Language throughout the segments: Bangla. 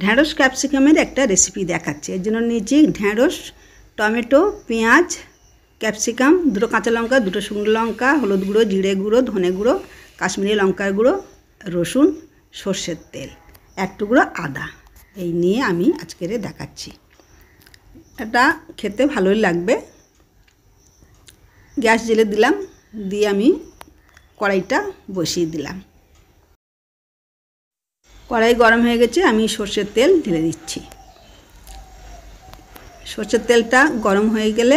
ঢ্যাঁড়স ক্যাপসিকামের একটা রেসিপি দেখাচ্ছি। এর জন্য নিয়েছি ঢ্যাঁড়স, টমেটো, পেঁয়াজ, ক্যাপসিকাম, দুটো কাঁচা লঙ্কা, দুটো শুকনো লঙ্কা, হলুদ গুঁড়ো, জিরে গুঁড়ো, ধনে গুঁড়ো, কাশ্মীরি লঙ্কার গুঁড়ো, রসুন, সর্ষের তেল, এক টুকরো আদা। এই নিয়ে আমি আজকের দেখাচ্ছি। এটা খেতে ভালোই লাগবে। গ্যাস জ্বেলে দিলাম, দিয়ে আমি কড়াইটা বসিয়ে দিলাম। কড়াই গরম হয়ে গেছে, আমি সর্ষের তেল ঢেলে দিচ্ছি। সর্ষের তেলটা গরম হয়ে গেলে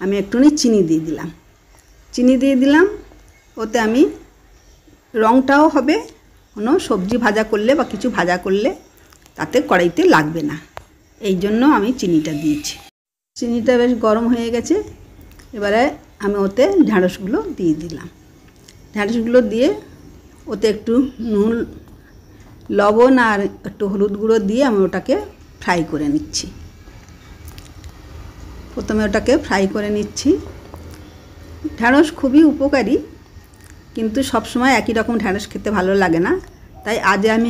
আমি একটুখানি চিনি দিয়ে দিলাম। চিনি দিয়ে দিলাম, ওতে আমি রঙটাও হবে, কোনো সবজি ভাজা করলে বা কিছু ভাজা করলে তাতে কড়াইতে লাগবে না, এই জন্য আমি চিনিটা দিয়েছি। চিনিটা বেশ গরম হয়ে গেছে, এবারে আমি ওতে ঢ্যাঁড়সগুলো দিয়ে দিলাম। ঢ্যাঁড়সগুলো দিয়ে ওতে একটু নুন, লবণ আর একটু হলুদ গুঁড়ো দিয়ে আমি ওটাকে ফ্রাই করে নিচ্ছি। প্রথমে ওটাকে ফ্রাই করে নিচ্ছি। ঢ্যাঁড়স খুবই উপকারী, কিন্তু সবসময় একই রকম ঢ্যাঁড়স খেতে ভালো লাগে না, তাই আজ আমি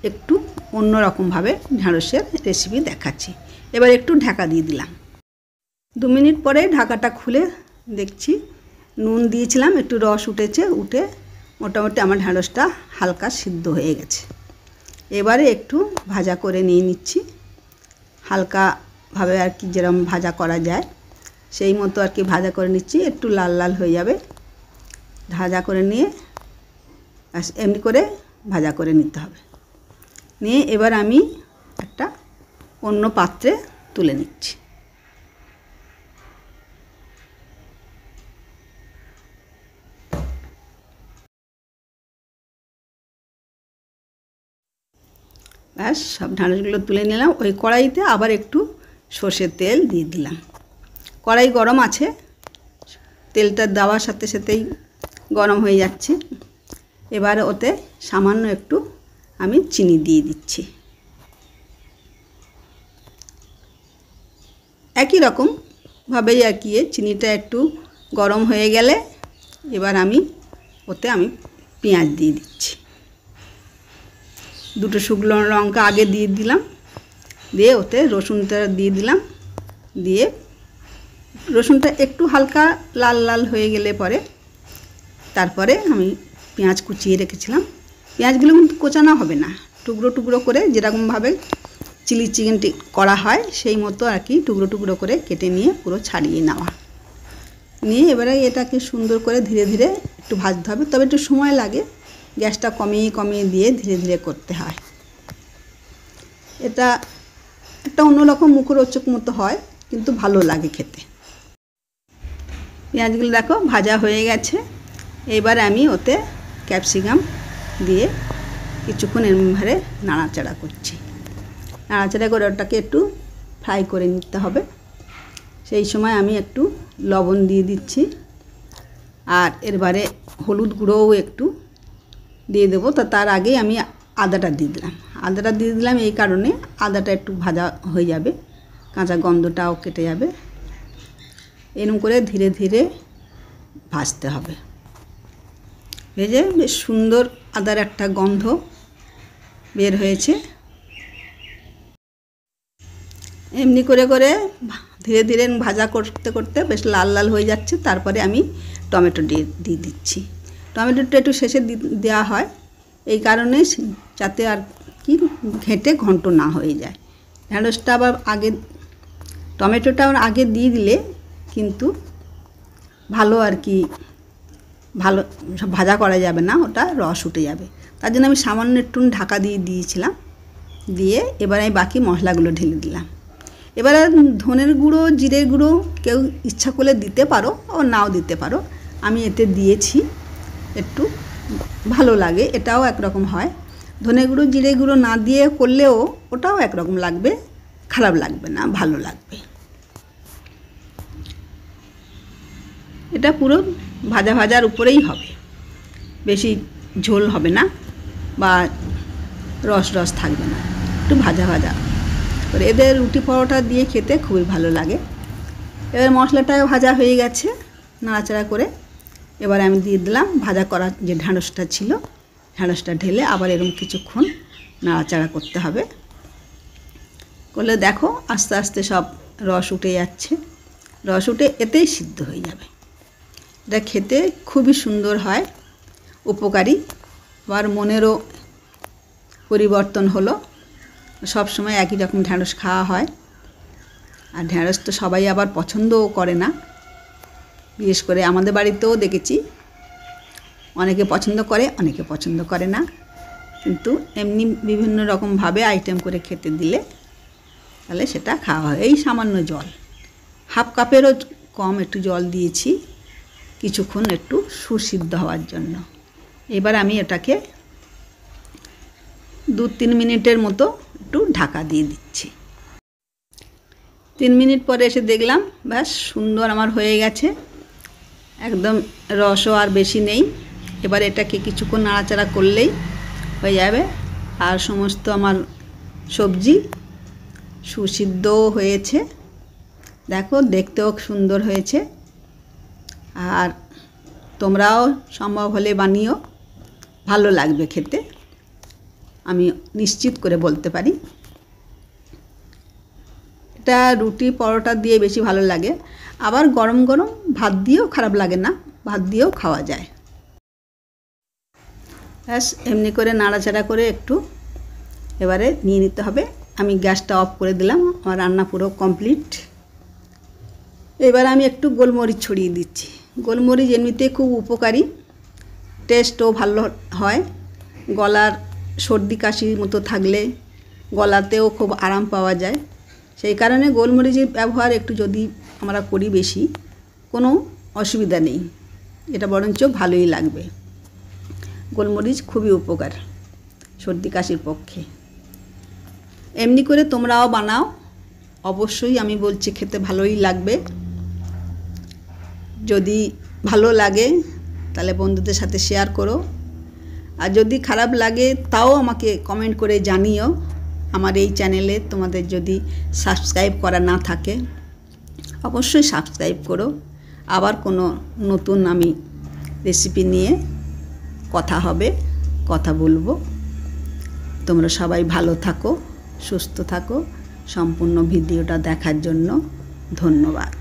একটু অন্য রকমভাবে ঢ্যাঁড়সের রেসিপি দেখাচ্ছি। এবার একটু ঢাকা দিয়ে দিলাম। 2 মিনিট পরে ঢাকাটা খুলে দেখছি নুন দিয়েছিলাম, একটু রস উঠেছে, উঠে মোটামুটি আমার ঢ্যাঁড়সটা হালকা সিদ্ধ হয়ে গেছে। এবারে একটু ভাজা করে নিয়ে নিচ্ছি, হালকাভাবে আর কি, যেরকম ভাজা করা যায় সেই মতো আর কি ভাজা করে নিচ্ছি। একটু লাল লাল হয়ে যাবে, ভাজা করে নিয়ে এমনি করে ভাজা করে নিতে হবে। নিয়ে এবার আমি একটা অন্য পাত্রে তুলে নিচ্ছি। ব্যাস, সব ঢ্যাঁড়সগুলো তুলে নিলাম। ওই কড়াইতে আবার একটু সর্ষের তেল দিয়ে দিলাম। কড়াই গরম আছে, তেলটা দেওয়ার সাথে সাথেই গরম হয়ে যাচ্ছে। এবার ওতে সামান্য একটু আমি চিনি দিয়ে দিচ্ছি। একই রকমভাবেই আর কি, চিনিটা একটু গরম হয়ে গেলে এবার আমি ওতে পেঁয়াজ দিয়ে দিচ্ছি। দুটো শুকনো লঙ্কা আগে দিয়ে দিলাম, দিয়ে ওতে রসুনটা দিয়ে দিলাম। দিয়ে রসুনটা একটু হালকা লাল লাল হয়ে গেলে পরে তারপরে আমি পেঁয়াজ কুচিয়ে রেখেছিলাম। পেঁয়াজগুলো কিন্তু কোচানো হবে না, টুকরো টুকরো করে যেরকমভাবে চিলি চিকেন করা হয় সেই মতো আর কি টুকরো টুকরো করে কেটে নিয়ে পুরো ছাড়িয়ে নেওয়া। নিয়ে এবারে এটাকে সুন্দর করে ধীরে ধীরে একটু ভাজতে হবে, তবে একটু সময় লাগে, গ্যাসটা কমিয়ে কমিয়ে দিয়ে ধীরে ধীরে করতে হয়। এটা একটা অন্যরকম মুখরোচক মতো হয়, কিন্তু ভালো লাগে খেতে। পেঁয়াজগুলো দেখো ভাজা হয়ে গেছে। এবার আমি ওতে ক্যাপসিকাম দিয়ে কিছুক্ষণ এরমভাবে নাড়াচাড়া করছি। নাড়াচাড়া করে ওটাকে একটু ফ্রাই করে নিতে হবে। সেই সময় আমি একটু লবণ দিয়ে দিচ্ছি, আর এবারে হলুদ গুঁড়োও একটু দিয়ে দেবো। তার আগেই আমি আদাটা দিয়ে দিলাম। আদাটা দিয়ে দিলাম এই কারণে, আদাটা একটু ভাজা হয়ে যাবে, কাঁচা গন্ধটাও কেটে যাবে। এরকম করে ধীরে ধীরে ভাজতে হবে। ভেজে বেশ সুন্দর আদার একটা গন্ধ বের হয়েছে। এমনি করে করে ধীরে ধীরে ভাজা করতে করতে বেশ লাল লাল হয়ে যাচ্ছে। তারপরে আমি টমেটো দিয়ে দিচ্ছি। টমেটোটা একটু শেষে দেওয়া হয় এই কারণে, যাতে আর কি ঘেঁটে ঘন্ট না হয়ে যায়। ঢ্যাঁড়সটা আবার আগে, টমেটোটা আবার আগে দিয়ে দিলে কিন্তু ভালো আর কি, ভালো ভাজা করা যাবে না, ওটা রস উঠে যাবে। তার জন্য আমি সামান্য একটু ঢাকা দিয়ে দিয়েছিলাম। দিয়ে এবার আমি বাকি মশলাগুলো ঢেলে দিলাম। এবার ধনের গুঁড়ো, জিরের গুঁড়ো কেউ ইচ্ছা করলে দিতে পারো, ও নাও দিতে পারো। আমি এতে দিয়েছি, একটু ভালো লাগে, এটাও একরকম হয়। ধনে গুঁড়ো, জিরে গুঁড়ো না দিয়ে করলেও ওটাও একরকম লাগবে, খারাপ লাগবে না, ভালো লাগবে। এটা পুরো ভাজা ভাজার উপরেই হবে, বেশি ঝোল হবে না বা রস রস থাকবে না, একটু ভাজা ভাজা করে। এদের রুটি পরোটা দিয়ে খেতে খুবই ভালো লাগে। এবার মশলাটাও ভাজা হয়ে গেছে, নাড়াচাড়া করে এবার আমি দিয়ে দিলাম ভাজা করা যে ঢ্যাঁড়সটা ছিল, ঢ্যাঁড়সটা ঢেলে আবার এরকম কিছুক্ষণ নাড়াচাড়া করতে হবে। করলে দেখো আস্তে আস্তে সব রস উঠে যাচ্ছে, রস উঠে এতেই সিদ্ধ হয়ে যাবে। এটা খেতে খুবই সুন্দর হয়, উপকারী। আবার মনেরও পরিবর্তন হলো, সব সময় একই রকম ঢ্যাঁড়স খাওয়া হয়, আর ঢ্যাঁড়স তো সবাই আবার পছন্দও করে না। বিশেষ করে আমাদের বাড়িতেও দেখেছি অনেকে পছন্দ করে, অনেকে পছন্দ করে না, কিন্তু এমনি বিভিন্ন রকমভাবে আইটেম করে খেতে দিলে তাহলে সেটা খাওয়া হয়। এই সামান্য জল, হাফ কাপেরও কম একটু জল দিয়েছি কিছুক্ষণ একটু সুসিদ্ধ হওয়ার জন্য। এবার আমি এটাকে 2-3 মিনিটের মতো একটু ঢাকা দিয়ে দিচ্ছি। 3 মিনিট পরে এসে দেখলাম ব্যাস সুন্দর আমার হয়ে গেছে, একদম রসও আর বেশি নেই। এবার এটাকে কিছুক্ষণ নাড়াচাড়া করলেই হয়ে যাবে। আর সমস্ত আমার সবজি সুসিদ্ধও হয়েছে, দেখো দেখতেও সুন্দর হয়েছে। আর তোমরাও সম্ভব হলে বানিও, ভালো লাগবে খেতে, আমি নিশ্চিত করে বলতে পারি। এটা রুটি পরোটা দিয়ে বেশি ভালো লাগে, আবার গরম গরম ভাত দিয়েও খারাপ লাগে না, ভাত দিয়েও খাওয়া যায়। ব্যাস এমনি করে নাড়াচাড়া করে একটু এবারে নিয়ে নিতে হবে। আমি গ্যাসটা অফ করে দিলাম, আমার রান্না পুরো কমপ্লিট। এবার আমি একটু গোলমরিচ ছড়িয়ে দিচ্ছি। গোলমরিচ এমনিতে খুব উপকারী, টেস্টও ভালো হয়। গলার সর্দি কাশির মতো থাকলে গলাতেও খুব আরাম পাওয়া যায়, সেই কারণে গোলমরিচের ব্যবহার একটু যদি আমরা করি বেশি, কোনো অসুবিধা নেই, এটা বরঞ্চ ভালোই লাগবে। গোলমরিচ খুবই উপকার সর্দি কাশির পক্ষে। এমনি করে তোমরাও বানাও, অবশ্যই আমি বলছি খেতে ভালোই লাগবে। যদি ভালো লাগে তাহলে বন্ধুদের সাথে শেয়ার করো, আর যদি খারাপ লাগে তাও আমাকে কমেন্ট করে জানিও। আমার এই চ্যানেলে তোমাদের যদি সাবস্ক্রাইব করা না থাকে অবশ্যই সাবস্ক্রাইব করো। আবার কোনো নতুন আমি রেসিপি নিয়ে কথা হবে, কথা বলবো। তোমরা সবাই ভালো থাকো, সুস্থ থাকো। সম্পূর্ণ ভিডিওটা দেখার জন্য ধন্যবাদ।